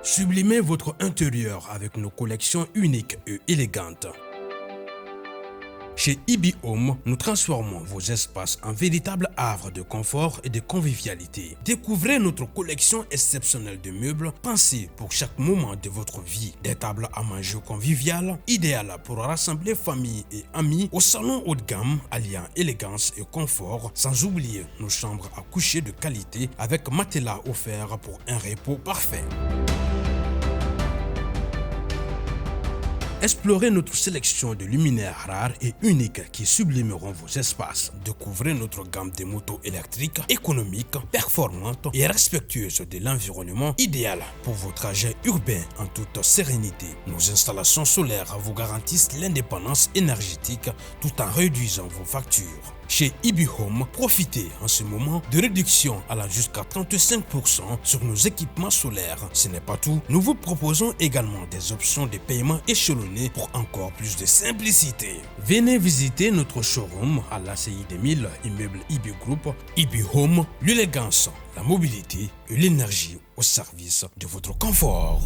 Sublimez votre intérieur avec nos collections uniques et élégantes. Chez Ibi Home, nous transformons vos espaces en véritables havres de confort et de convivialité. Découvrez notre collection exceptionnelle de meubles pensés pour chaque moment de votre vie. Des tables à manger conviviales, idéales pour rassembler famille et amis, au salon haut de gamme alliant élégance et confort, sans oublier nos chambres à coucher de qualité avec matelas offerts pour un repos parfait. Explorez notre sélection de luminaires rares et uniques qui sublimeront vos espaces. Découvrez notre gamme de motos électriques économiques, performantes et respectueuses de l'environnement, idéales pour vos trajets urbains en toute sérénité. Nos installations solaires vous garantissent l'indépendance énergétique tout en réduisant vos factures. Chez Ibi Home, profitez en ce moment de réductions allant jusqu'à 35% sur nos équipements solaires. Ce n'est pas tout, nous vous proposons également des options de paiement échelonné pour encore plus de simplicité. Venez visiter notre showroom à l'ACI 2000, immeuble Ibi Group. Ibi Home, l'élégance, la mobilité et l'énergie au service de votre confort.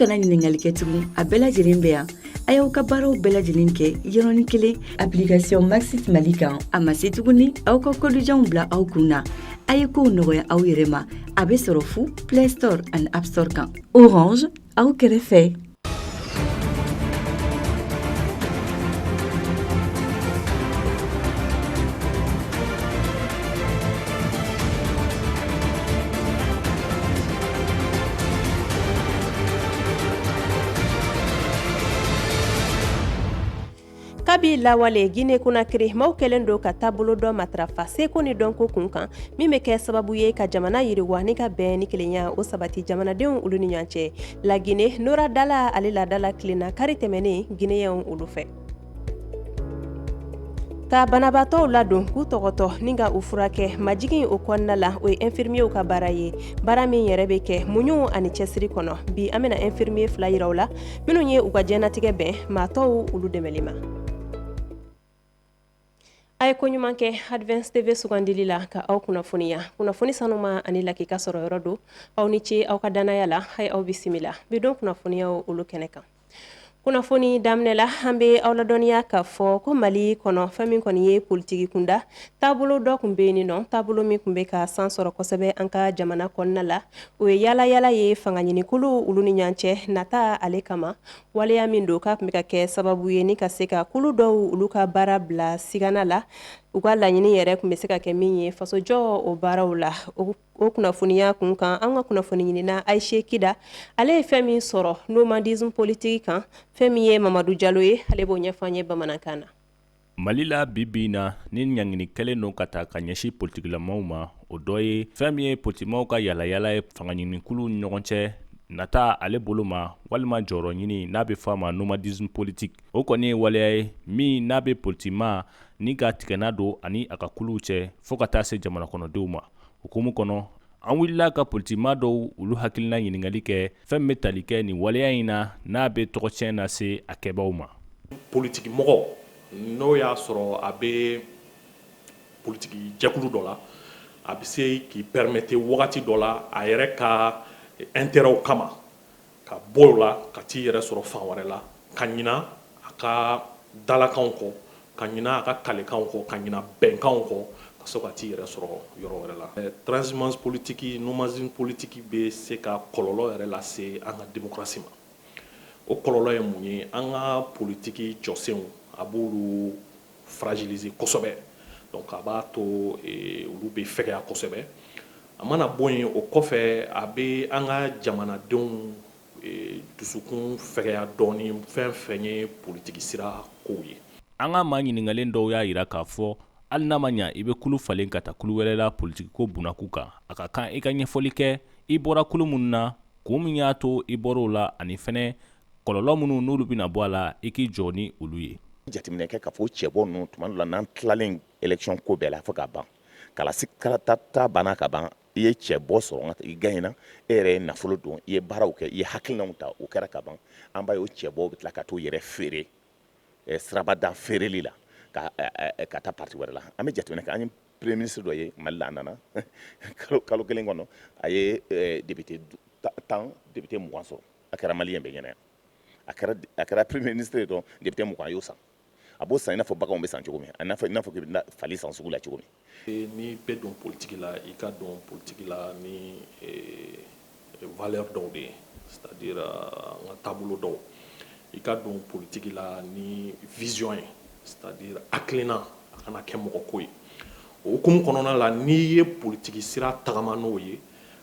kana ɲininkali kɛ tugun a bɛɛ lajɛlen bɛ yan a y'aw ka baaraw bɛɛ lajɛlen kɛ yɔrɔnin kelen application Maxit Mali kan a ma se tuguni aw ka kodijanw bila aw kun na a ye kow nɔgɔya aw yɛrɛ ma a bɛ sɔrɔ fu Play Store ani App Store kan Orange aw kɛrɛfɛ. kabi lawale Guinée Conakry maaw kɛlen do ka taabolo dɔ matarafa seko ni dɔnko kunkan min bɛ kɛ sababu ye ka jamana yiriwa ni ka bɛn ni kelenya o sabati jamanadenw olu ni ɲɔgɔn cɛ la Guinée Nora Dala ale la dala kilenna kari tɛmɛnen Guinéens olu fɛ ka banabaatɔw ladon k'u tɔgɔtɔ ni ka u furakɛ majigin o kɔnɔna la o ye infirmiers ka baara ye baara min yɛrɛ bɛ kɛ muɲu ani cɛsiri kɔnɔ bi an bɛna infirmier fila yira u la minnu ye u ka diɲɛnatigɛ bɛn maatɔw olu dɛmɛli ma. A ye ko ɲuman kɛ Advance TV sugandili la ka aw kunnafoniya kunnafoni sanuma ani lakika sɔrɔ yɔrɔ do aw ni ce aw ka danaya la hay aw bisimila bi don kunnafoniyaw olu kɛnɛ kan kunnafoni daminɛ la an bɛ aw ladɔnniya k'a fɔ ko Mali kɔnɔ fɛn min kɔni ye politiki kunda taabolo dɔ kun bɛ yen nɔ taabolo min kun bɛ ka san sɔrɔ kosɛbɛ an ka jamana kɔnɔna la o ye yala ye fangaɲinikulu olu ni ɲɔgɔn cɛ nata ale kama waleya min don k'a kun bɛ ka kɛ sababu ye ni ka se ka kulu dɔw olu ka baara bila sigana la u ka laɲini yɛrɛ kun bɛ se ka kɛ min ye fasojɔ o baaraw la o kunnafoniya kun kan an ka kunnafoni ɲinina Aisha Kida ale ye fɛn min sɔrɔ nomadisme politique kan fɛn min ye Mamadu Jalo ye ale b'o ɲɛfɔ an ye bamanankan na. Mali la bibi na ni ɲangini kɛlen no ka taa ka ɲɛsi politikilamaw ma o dɔ ye fɛn min ye politikimaw ka yalayala ye fangaɲinikulu ni ɲɔgɔn cɛ nata ale bolo ma walima jɔyɔrɔ ɲini n'a bɛ fɔ a ma nomadisme politique o kɔni ye waleya ye min n'a bɛ politikima ni ka tigɛna don ani a ka kuluw cɛ fo ka taa se jamana kɔnɔdenw ma hukumu kɔnɔ an wulila ka politikima dɔw olu hakilina ɲininkali kɛ fɛn min bɛ tali kɛ nin waleya in na n'a bɛ tɔgɔcɛn lase a kɛbaaw ma. Politikimɔgɔ n'o y'a sɔrɔ a bɛ politiki jɛkulu dɔ la a bɛ se k'i permettre wagati dɔ la a yɛrɛ ka intérêt kama ka bɔ o la ka t'i yɛrɛ sɔrɔ fan wɛrɛ la ka ɲina a ka dalakanw kɔ ka ɲina a ka kalekanw kɔ ka ɲina bɛnkanw kɔ ka se ka t'i yɛrɛ sɔrɔ yɔrɔ wɛrɛ la. Transhumance politique nomadisme politique bɛ se ka kɔlɔlɔ yɛrɛ lase an ka démocratie ma o kɔlɔlɔ ye mun ye an ka politiki jɔsenw a b'olu fragiliser kosɛbɛ donc a b'a to olu bɛ fɛgɛya kosɛbɛ. A mana bɔ yen o kɔfɛ a bɛ an ka jamanadenw dusukun fɛgɛya dɔɔni fɛn fɛn ye politiki sira kow ye. An ka maa ɲiningalen dɔw y'a yira k'a fɔ hali n'a ma ɲa i bɛ kulu falen ka taa kulu wɛrɛ la politiki ko bunnaku kan, a ka kan i ka ɲɛfɔli kɛ i bɔra kulu minnu na, kun min y'a to i bɔr'o la, ani fɛnɛ kɔlɔlɔ minnu n'olu bɛna bɔ a la i k'i jɔ ni olu ye. Jateminɛ kɛ k'a fɔ cɛbɔ ninnu tuma dɔ la n'an tilalen élection ko bɛɛ la fo ka ban, kalata banna ka ban, i ye cɛbɔ sɔrɔ i gagnena, e yɛrɛ ye nafolo don, i ye baaraw kɛ, i ye hakilinaw ta, o kɛra ka ban, an b'a ye o cɛbɔ bɛ tila ka t'o yɛrɛ feere sirabada feereli la ka taa parti wɛrɛ la. An bɛ jateminɛ kɛ, an ye premier ministre dɔ ye Mali la, a nana kalo kelen kɔnɔ a ye député 10 député 20 sɔrɔ, a kɛra maliyɛn bɛɛ ɲɛna yan. A kɛra premier ministre ye dɔrɔn député 20 a y'o san. A b'o san i n'a fɔ baganw bɛ san cogo min, i n'a fɔ k'i bɛ fali san sugu la cogo min. Ni bɛ don politique la, i ka don politique la ni valeur dɔw de ye, c'est-à-dire an ka taabolo dɔw. I ka don politique la ni vision ye, c'est-à-dire hakilina, a kana kɛ mɔgɔ ko ye. O hukumu kɔnɔna la n'i ye politique sira tagama n'o ye,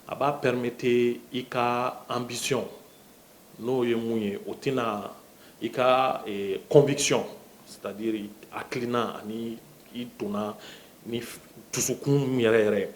a b'a permettre i ka ambition n'o ye mun ye, o tɛna i ka conviction, c'est-à-dire hakilina ani i donna ni dusukun yɛrɛ yɛrɛ,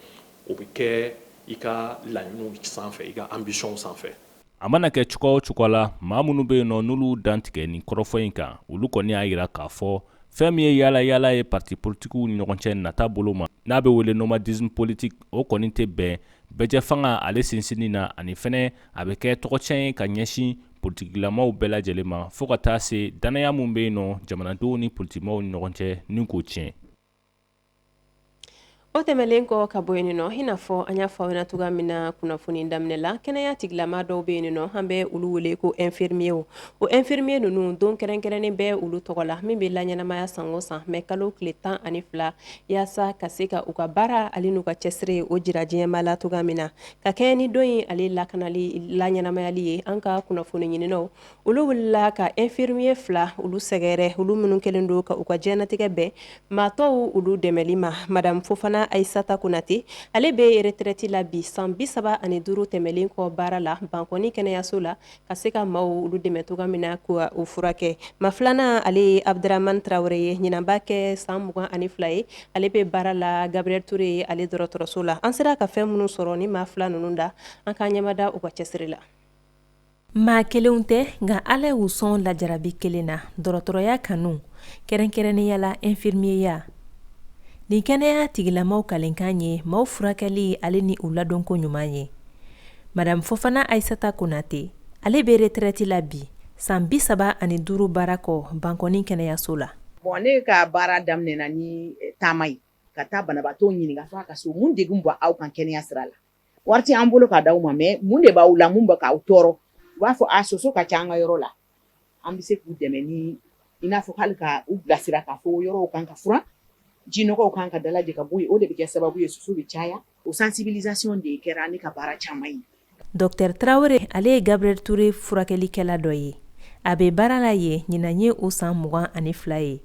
o bɛ kɛ i ka laɲiniw sanfɛ, i ka ambition sanfɛ. A mana kɛ cogo o cogo la, maa minnu bɛ yen nɔ n'olu dantigɛ nin kɔrɔfɔ in kan, olu kɔni y'a yira k'a fɔ fɛn min ye yaala ye parti politikiw ni ɲɔgɔn cɛ nata bolo ma, n'a bɛ wele nomadisme politique, o kɔni tɛ bɛn bɛjɛ fanga ale sinsinni na, ani fɛnɛ a bɛ kɛ tɔgɔcɛn ye ka ɲɛsin politikilamaw bɛɛ lajɛlen ma fo ka taa se danaya mun bɛ yen nɔ jamanadenw ni politikimaw ni ɲɔgɔn cɛ ni k'o tiɲɛ. O tɛmɛlen kɔ ka bɔ yen nɔ, i n'a fɔ an y'a fɔ aw ɲɛna cogoya min na kunnafoni daminɛ la, kɛnɛya tigilama dɔw bɛ yen nɔ, an bɛ olu wele ko infirmier. O infirmier ninnu don kɛrɛnkɛrɛnnen bɛ olu tɔgɔ la, min bɛ laɲɛnamaya san o san, mɛ kalo tile 12 yaasa ka se ka u ka baara ale n'u ka cɛsiri o jira diɲɛma la cogoya min na, ka kɛ ni don in ale laɲɛnamayali ye. An ka kunnafoni ɲininaw olu wulila ka infirmier 2 olu sɛgɛrɛ, olu minnu kɛlen don ka u ka diɲɛnatigɛ bɛɛ maa tɔw olu dɛmɛli ma. Madame Fofana Aissata Konate, ale bɛ retraite la bi san 35 tɛmɛlen kɔ baara la Bankɔni kɛnɛyaso la ka se ka maaw olu dɛmɛ cogoya min na k'u furakɛ. Ma filanan ale ye Abdraman Traoré ye, ɲinan b'a kɛ san 22 ye, ale bɛ baara la Gabriel Touré ye ale dɔgɔtɔrɔso la. An sera ka fɛn minnu sɔrɔ ni maa fila ninnu da, an ka ɲɛmada u ka cɛsiri la. Maa kelenw tɛ, nka ala y'u sɔn lajarabi kelen na, dɔgɔtɔrɔya kanu, kɛrɛnkɛrɛnnenya la infirmiyeya. Nin kɛnɛya tigilamaw kalenkan ye maaw furakɛli ale ni u ladonko ɲuman ye. Madame Fofana Aissata Konate, ale bɛ retraite la bi san 35 baara kɔ Bankɔni kɛnɛyaso la. Bon, ne ka baara daminɛna ni taama ye ka taa banabaatɔw ɲininka fo ka so mun degun bɔ aw kan kɛnɛya sira la. Wari tɛ an bolo ka d'aw ma, mais mun de b'aw la mun bɛ k'aw tɔɔrɔ. U b'a fɔ a soso ka ca an ka yɔrɔ la. An bɛ se k'u dɛmɛ ni i n'a fɔ hali ka u bilasira k'a fɔ yɔrɔw kan ka furan, jinɔgɔw kan ka dalajɛ ka bɔ yen, o de bɛ kɛ sababu ye soso bɛ caya. O sensibilisation de kɛra ne ka baara caman ye. Dr Traoré ale ye Gabriel Touré furakɛlikɛla dɔ ye. A bɛ baara la ye ɲinan ye o san 22 ye.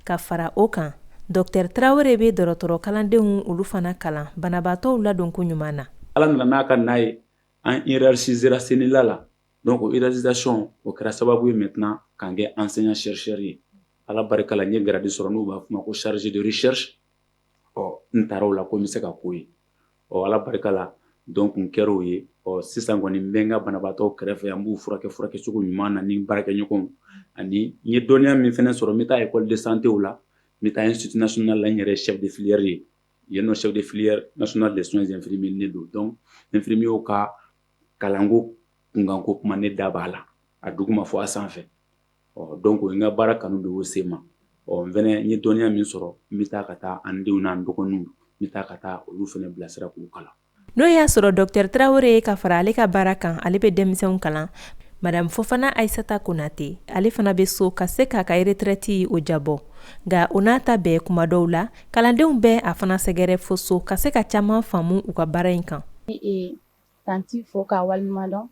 Ka fara o kan, Dr Traoré bɛ dɔgɔtɔrɔ kalandenw olu fana kalan banabaatɔw ladonko ɲuman na. Ala nana n'a ka n'a ye an hiérarchisera Sénéla la. Donc o hiérarchisation o kɛra sababu ye maintenant k'an kɛ enseignant chercheur ye. Ala barika la n ye grade sɔrɔ n'u b'a fɔ ma ko chargé de recherche. N taara o la ko n bɛ se ka k'o ye. Ala barika la donc n kɛra o ye. Sisan kɔni n bɛ n ka banabaatɔw kɛrɛfɛ an b'u furakɛ cogo ɲuman na ni baarakɛɲɔgɔnw ani n ye dɔnniya min fɛnɛ sɔrɔ n bɛ taa école de santé o la n bɛ taa institut national la n yɛrɛ chef de filière ye. Yen nɔ chef de filière national des soins infirmiers ne don. Donc infirmiers ka kalanko kunkanko kuma ne da b'a la a duguma fɔ a sanfɛ. Donc n ka baara kanu bɛ o se ma. N fɛnɛ n ye dɔnniya min sɔrɔ n bɛ taa ka taa an denw n'an dɔgɔninw n bɛ taa ka taa olu fɛnɛ bilasira k'u kalan. N'o y'a sɔrɔ Dr Traoré ka fara ale ka baara kan, ale bɛ denmisɛnw kalan. Madame Fofana Aissata Konate, ale fana bɛ so ka se k'a ka retraite o jabɔ. Nka o n'a ta bɛɛ kuma dɔw la, kalandenw bɛ a fana sɛgɛrɛ fo so ka se ka caman faamu u ka baara in kan. Tanti fo k'a waleɲuman dɔn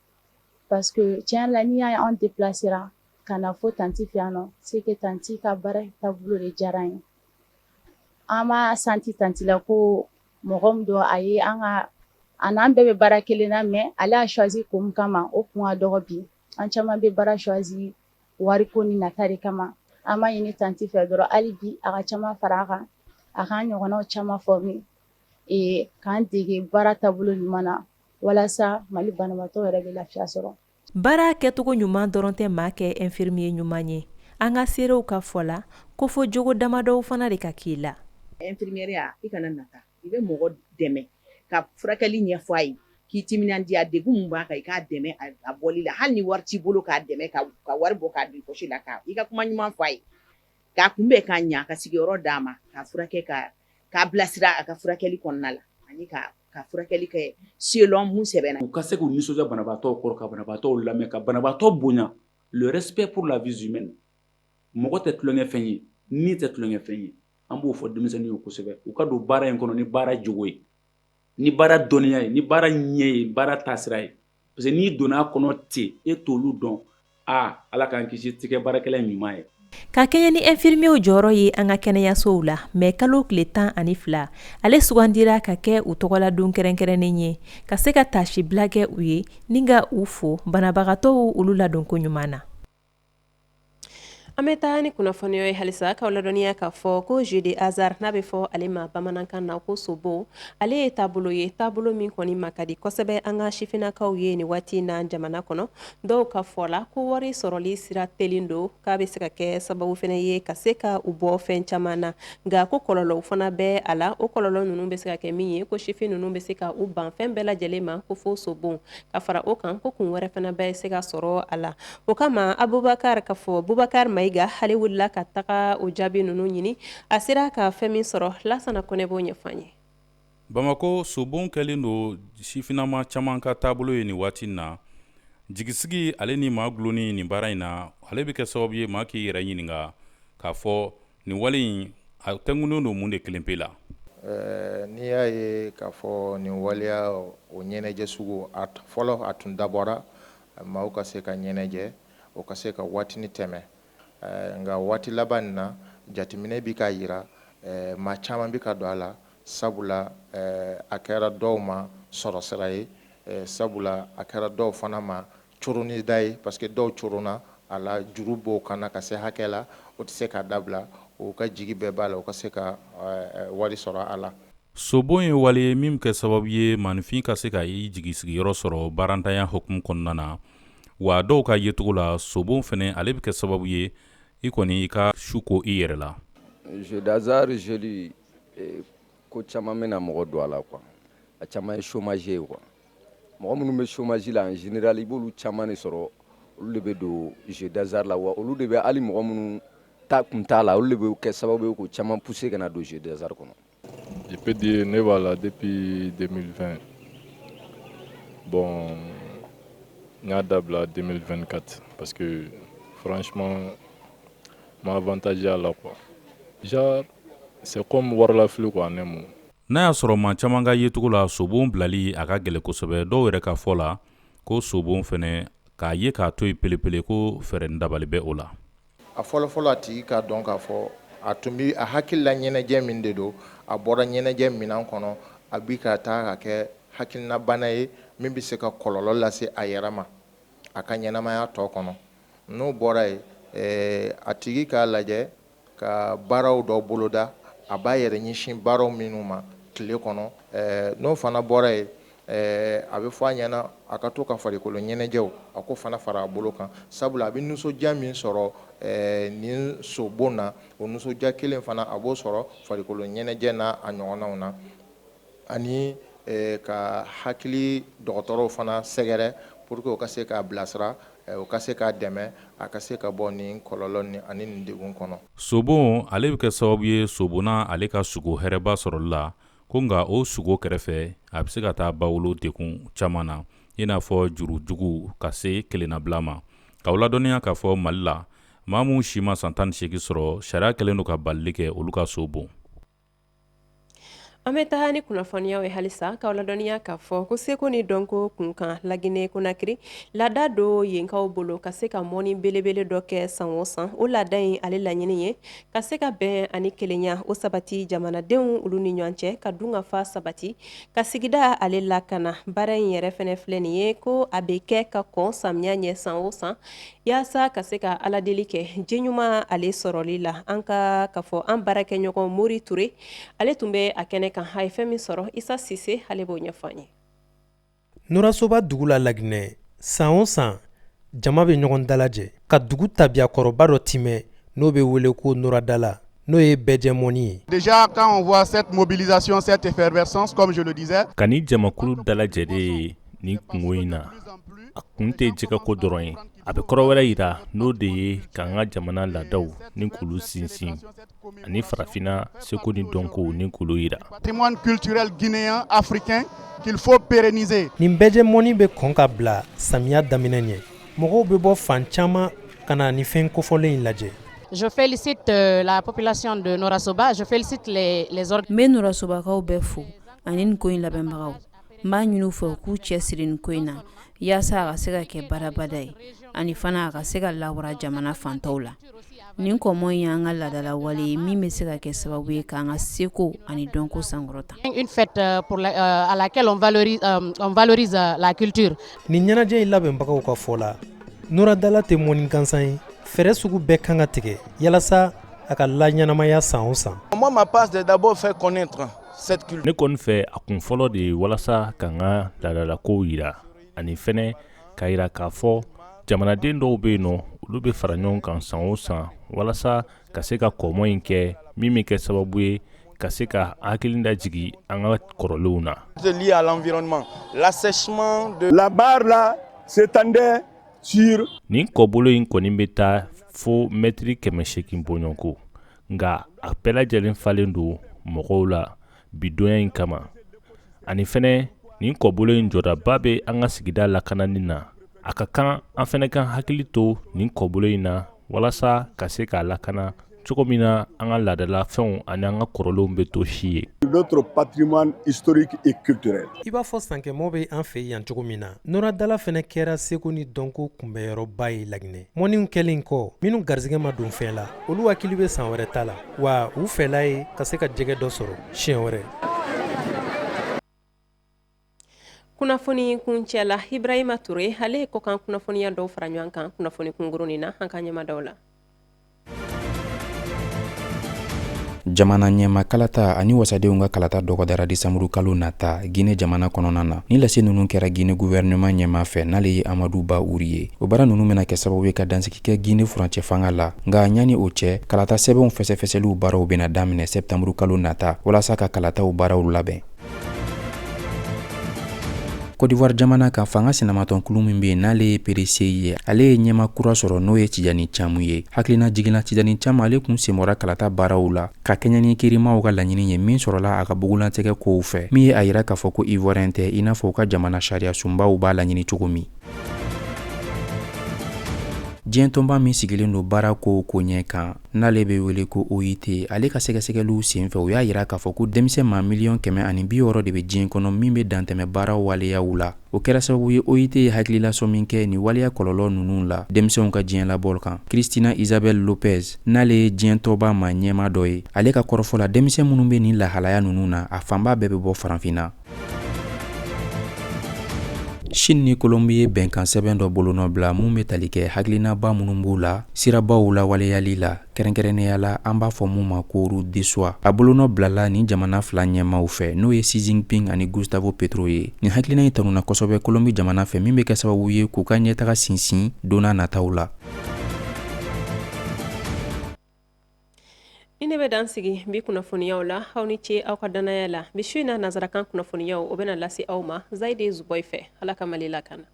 parce que tiɲɛ la n'i y'a ye anw déplacera ka na fo tanti fɛ yan nɔ c'est que tanti ka baara taabolo de diyara n ye. an b'a santi tanti la ko mɔgɔ min don a ye an n'an bɛɛ bɛ baara kelen na mais ale a choisi ko min kama o kun ka dɔgɔ bi an caman bɛ baara choisi wariko ni nata de kama an b'a ɲini tanti fɛ dɔrɔn hali bi a ka caman fara a kan a k'an ɲɔgɔnnaw caman former k'an dege baara taabolo ɲuman na walasa Mali banabaatɔ yɛrɛ bɛ lafiya sɔrɔ. Baara kɛcogo ɲuman dɔrɔn tɛ maa kɛ infirmier ɲuman ye. An ka seerew ka fɔ la ko fo jogo damadɔw fana de ka k'i la. Infirmière i kana nata i bɛ mɔgɔ dɛmɛ ka furakɛli ɲɛfɔ a ye k'i timinandiya degun min b'a kan i k'a dɛmɛ a bɔli la hali ni wari t'i bolo k'a dɛmɛ ka wari bɔ k'a di poche la i ka kuma ɲuman fɔ a ye k'a kunbɛn k'a ɲa ka sigiyɔrɔ d'a ma k'a furakɛ k'a bilasira a ka furakɛli kɔnɔna la ani ka furakɛli kɛ selon mun sɛbɛnna. U ka se k'u nisɔndiya banabaatɔw kɔrɔ ka banabaatɔw lamɛn ka banabaatɔ bonya le respect pour la vie humaine. Mɔgɔ tɛ tulonkɛ fɛn ye ni tɛ tulonkɛ fɛn ye an b'o fɔ denmisɛnninw ye kosɛbɛ u ka don baara in kɔnɔ ni baara jogo ye ni baara dɔnniya ye ni baara ɲɛ ye baara taasira ye parce que n'i donna a kɔnɔ ten e t'olu dɔn ala k'an kisi tigɛ baarakɛla ɲuman ye. Ka kɛɲɛ ni infirmiers jɔyɔrɔ ye an ka kɛnɛyasow la mais kalo tile 12 ale sugandira ka kɛ u tɔgɔladon kɛrɛnkɛrɛnnen ye ka se ka tasi bila kɛ u ye ni ka u fo banabagatɔw olu ladon ko ɲuman na. An bɛ taa ni kunnafoniya ye halisa k'aw ladɔnniya k'a fɔ ko jeu de hasard n'a bɛ fɔ ale ma bamanankan na ko sobo ale ye taabolo min kɔni ma ka di kosɛbɛ an ka sifinnakaw ye nin waati na jamana kɔnɔ dɔw ka fɔ la ko wari sɔrɔli sira telilen don k'a bɛ se ka kɛ sababu fana ye ka se ka u bɔ fɛn caman na nka ko kɔlɔlɔw fana bɛ a la o kɔlɔlɔ ninnu bɛ se ka kɛ min ye ko sifin ninnu bɛ se ka u ban fɛn bɛɛ lajɛlen ma ko fo sobo ka fara o kan ko kun wɛrɛ fana bɛ se ka sɔrɔ a la o kama Abubakar ka fɔ Bubakar Mayiga hali wulila ka taga o jaabi ninnu ɲini a sera ka fɛn min sɔrɔ Lasana Kɔnɛ b'o ɲɛfɔ ye. Bamako sobon kɛlen don sifinama caman ka taabolo ye nin waati na jigisigi ale ni maa gulonni nin baara in na ale bɛ kɛ sababu ye maa k'i yɛrɛ ɲininka k'a fɔ nin wale in a tɛnkunnen don mun de kelen pe la. N'i y'a ye k'a fɔ nin waleya o ɲɛnajɛ sugu fɔlɔ a tun dabɔra maaw ka se ka ɲɛnajɛ o ka se ka waatini tɛmɛ nka waati laban nin na jateminɛ bi ka yira maa caman bi ka don a la sabula a kɛra dɔw ma sɔrɔ sira ye sabula a kɛra dɔw fana ma coroni da ye parce que dɔw corona a la juru b'o kana ka se hakɛ la o tɛ se ka dabila o ka jigi bɛɛ b'a la o ka se ka wari sɔrɔ a la. Sobon ye wale ye min kɛ sababu ye maanifin ka se ka i jigisigiyɔrɔ sɔrɔ barantanya hukumu kɔnɔna na wa dɔw ka yecogo la sobon fɛnɛ ale bɛ kɛ sababu ye i kɔni i ka su ko i yɛrɛ la. Jeu d'hasard jeli ko caman bɛna mɔgɔ don a la quoi a caman ye chômage ye quoi mɔgɔ minnu bɛ chômage la en général i b'olu caman de sɔrɔ olu de bɛ don jeu d'hasard la wa olu de bɛ hali mɔgɔ minnu ta kun t'a la olu de bɛ kɛ sababu ye ko caman pousser ka na don jeu d'hasard kɔnɔ. Je peux dire ne b'a la depuis 2020 bon n y'a dabila 2024 parce que franchement ma avantage à la quoi genre c'est comme warlafili quoi ne mo. N'a y'a sɔrɔ maa caman ka yecogo la sobon bilali a ka gɛlɛ kosɛbɛ dɔw yɛrɛ ka fɔ la ko sobon fɛnɛ k'a ye k'a to yen pelepele ko fɛɛrɛ dabali bɛ o la. A fɔlɔfɔlɔ a tigi k'a dɔn k'a fɔ a tun bi a hakilila ɲɛnajɛ min de don a bɔra ɲɛnajɛ minan kɔnɔ a bi ka taa ka kɛ hakilina bana ye min bɛ se ka kɔlɔlɔ lase a yɛrɛ ma a ka ɲɛnamaya tɔ kɔnɔ n'o bɔra yen a tigi k'a lajɛ ka baaraw dɔ boloda a b'a yɛrɛ ɲɛsin baaraw minnu ma tile kɔnɔ n'o fana bɔra yen a bɛ fɔ a ɲɛna a ka to ka farikolo ɲɛnajɛw a ko fana fara a bolo kan sabula a bɛ nisɔndiya min sɔrɔ nin sobon na o nisɔndiya kelen fana a b'o sɔrɔ farikolo ɲɛnajɛ n'a a ɲɔgɔnnaw na ani ka hakili dɔgɔtɔrɔw fana sɛgɛrɛ pour que o ka se k'a bilasira o ka se k'a dɛmɛ a ka se ka bɔ nin kɔlɔlɔ ni ani nin degun kɔnɔ. Sobon ale bɛ kɛ sababu ye sobonna ale ka sugo hɛrɛba sɔrɔli la ko nka o sugo kɛrɛfɛ a bɛ se ka taa bawolo degun caman na i n'a fɔ jurujugu ka se kelennabila ma k'aw ladɔnniya k'a fɔ Mali la maa minnu si ma san 18 sɔrɔ sariya kɛlen don ka balili kɛ olu ka so bon. An bɛ taga ni kunnafoniyaw ye halisa k'aw ladɔnniya k'a fɔ ko seko ni dɔnko kunkan Laginɛ Konakiri laada dɔ yenkaw bolo ka se ka mɔni belebele dɔ kɛ san o san o laada in ale laɲini ye ka se ka bɛn ani kelenya o sabati jamanadenw olu ni ɲɔgɔn cɛ ka dun ka fa sabati ka sigida ale lakana baara in yɛrɛ fɛnɛ filɛ nin ye ko a bɛ kɛ ka kɔn samiya ɲɛ san o san yaasa ka se ka aladeli kɛ diɲɛɲuman ale sɔrɔli la an ka fɔ an baarakɛɲɔgɔn Mori Ture ale tun bɛ a kɛnɛ kan a ye fɛn min sɔrɔ Isa Sise ale b'o ɲɛfɔ an ye. Nurasoba dugu la Laginɛ san o san jama bɛ ɲɔgɔn dalajɛ ka dugu tabiyakɔrɔba dɔ timɛ n'o bɛ wele ko Nuradala n'o ye bɛjɛ mɔni ye. Déjà quand on voit cette mobilisation, cette effervescence comme je le disais, kani jamakulu dalajɛde ni kungo in na a kun tɛ jɛgɛ ko dɔrɔn ye a bɛ kɔrɔ wɛrɛ yira n'o de ye k'an ka jamana laadaw ni kulu sinsin ani farafina seko ni dɔnko ni kulu yira. Patrimoine culturel guinéen africain qu'il faut pérenniser. Nin bɛjɛ mɔni bɛ kɔn ka bila samiya daminɛ ɲɛ mɔgɔw bɛ bɔ fan caman ka na ni fɛn kofɔlen in lajɛ. Je félicite la population de Nurasoba, je félicite les organes. N bɛ Nurasobakaw bɛɛ fo ani nin ko in labɛnbagaw. N b'a ɲini u fɛ u k'u cɛ siri nin ko in na yaasa a ka se ka kɛ baarabada ye ani fana a ka se ka lawara jamana fantaw la. Nin kɔmɔ in y'an ka laadala wale ye min bɛ se ka kɛ sababu ye k'an ka seko ani dɔnko sankɔrɔta. Une fête à laquelle on valorise la culture. Nin ɲɛnajɛ in labɛnbagaw ka fɔ la Nuradala tɛ mɔni gansan ye fɛrɛ sugu bɛɛ kan ka tigɛ yalasa a ka laɲɛnamaya san o san. Moi ma passe de d'abord faire connaître cette culture. Ne kɔni fɛ a kun fɔlɔ de ye walasa k'an ka laadalakow yira ani fɛnɛ ka yira k'a fɔ jamanaden dɔw bɛ yen nɔ olu bɛ fara ɲɔgɔn kan san o san walasa ka se ka kɔmɔ in kɛ min bɛ kɛ sababu ye ka se ka hakili da jigi an ka kɔrɔlenw na. C'est lié à l'environnement. L'assèchement de la barre là s'étendait sur. Nin kɔbolo in kɔni bɛ taa fo mètre 800 bɔɲɔnko nka a bɛɛ lajɛlen falen don mɔgɔw la bidonya in kama ani fɛnɛ nin kɔbolo in jɔdaba bɛ an ka sigida lakanani na a ka kan an fɛnɛ kan hakili to nin kɔbolo in na walasa ka se k'a lakana cogo min na an ka laadala fɛnw ani an ka kɔrɔlenw bɛ to si ye. Notre patrimoine historique et culturel. I b'a fɔ sankɛmɔ bɛ an fɛ yan cogo min na Nuradala fɛnɛ kɛra seko ni dɔnko kunbɛyɔrɔba ye Laginɛ. Mɔniw kɛlen kɔ minnu garizɛgɛ ma don fɛn la olu hakili bɛ san wɛrɛ ta la wa u fɛla ye ka se ka jɛgɛ dɔ sɔrɔ siɲɛ wɛrɛ. Kunnafoni kuncɛ la Ibrahima Ture ale ye kɔkan kunnafoniya dɔw fara ɲɔgɔn kan kunnafoni kungurunin na an ka ɲɛmadaw la. Jamana ɲɛma kalata ani wasadenw ka kalata dɔgɔdara disamuru kalo nata Guinée jamana kɔnɔna na. Ni lase ninnu kɛra Guinée gouvernement ɲɛma fɛ n'ale ye Amadou Ba Uri ye. O baara ninnu bɛna kɛ sababu ye ka dansigi kɛ Guinée furancɛ fanga la. Nka ɲani o cɛ kalata sɛbɛnw fɛsɛfɛsɛliw baaraw bɛna daminɛ septembre kalo nata walasa ka kalataw baaraw labɛn. Côte d'Ivoire jamana ka fanga sinamatɔn kulu min bɛ n'ale ye PDC ye ale ye ɲɛma kura sɔrɔ n'o ye Tijani Camu ye. Hakilina jiginna Tijani Camu ale kun senbɔra kalata baaraw la ka kɛɲɛ kirimaw ka laɲini ye min sɔrɔla a ka bugulantigɛ kow fɛ min ye a yira k'a fɔ ko Ivoirien tɛ i n'a fɔ u ka jamana sariya sunbaw b'a laɲini cogo min. Diɲɛ tɔnba min sigilen don baara ko ɲɛ kan n'ale bɛ wele ko OIT ale ka sɛgɛsɛgɛliw senfɛ o y'a yira k'a fɔ ko denmisɛn maa 160 de bɛ diɲɛ kɔnɔ min bɛ dantɛmɛ baara waleyaw la. O kɛra sababu ye OIT ye hakililasɔ min kɛ ni waleya kɔlɔlɔ ninnu la denmisɛnw ka diɲɛ labɔl kan. Christina Isabel Lopez n'ale ye diɲɛ tɔnba maa ɲɛma dɔ ye ale ka kɔrɔfɔ la denmisɛn minnu bɛ nin lahalaya ninnu na a fanba bɛɛ bɛ bɔ farafinna. Chine ni Colombie ye bɛnkan sɛbɛn dɔ bolonɔ bila mun bɛ tali kɛ hakilinaba minnu b'u la sirabaw la waleyali la kɛrɛnkɛrɛnnenya la an b'a fɔ mun ma ko route du soir a bolonɔ bilala ni jamana fila ɲɛmaw fɛ n'o ye Xi Jinping ani Gustavo Petro ye. Nin hakilina in tanuna kosɛbɛ Colombie jamana fɛ min bɛ kɛ sababu ye k'u ka ɲɛtaga sinsin donna nataw la. Ni ne bɛ dan sigi bi kunnafoniyaw la aw ni ce aw ka danaya la bi su in na nazarakan kunnafoniyaw o bɛna lase aw ma Zayide Zuboy fɛ Ala ka Mali lakana.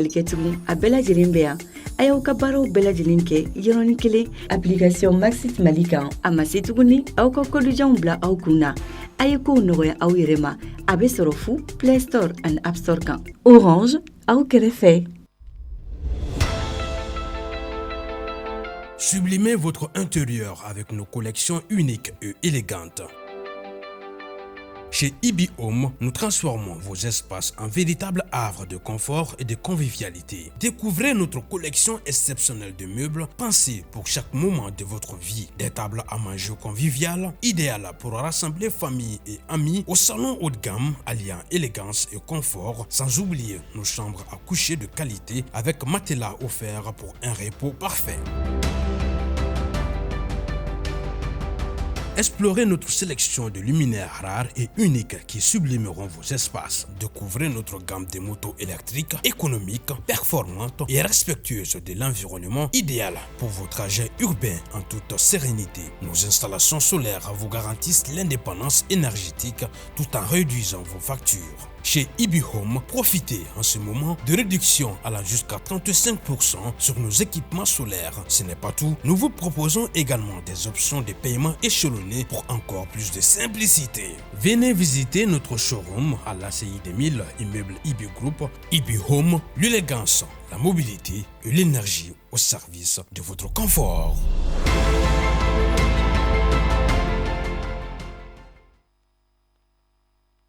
ɲininkali kɛ tugun a bɛɛ lajɛlen bɛ yan a y'aw ka baaraw bɛɛ lajɛlen kɛ yɔrɔnin kelen application Maxit Mali kan a ma se tuguni aw ka kodijanw bila aw kun na a ye kow nɔgɔya aw yɛrɛ ma a bɛ sɔrɔ fu Play Store ani App Store kan Orange aw kɛrɛfɛ. Sublimez votre intérieur avec nos collections uniques et élégantes. Chez Ibi Home, nous transformons vos espaces en véritables havres de confort et de convivialité. Découvrez notre collection exceptionnelle de meubles pensés pour chaque moment de votre vie. Des tables à manger conviviales, idéales pour rassembler famille et amis, au salon haut de gamme alliant élégance et confort, sans oublier nos chambres à coucher de qualité avec matelas offerts pour un repos parfait. Explorez notre sélection de luminaires rares et uniques qui sublimeront vos espaces. Découvrez notre gamme de motos électriques, économiques, performantes et respectueuses de l'environnement, idéales pour vos trajets urbains en toute sérénité. Nos installations solaires vous garantissent l'indépendance énergétique tout en réduisant vos factures. Chez Ibi Home, profitez en ce moment de réductions allant jusqu'à 35% sur nos équipements solaires. Ce n'est pas tout, nous vous proposons également des options de paiement échelonnées pour encore plus de simplicité. Venez visiter notre showroom à l'ACI 2000, immeuble Ibi Group. Ibi Home, l'élégance, la mobilité et l'énergie au service de votre confort.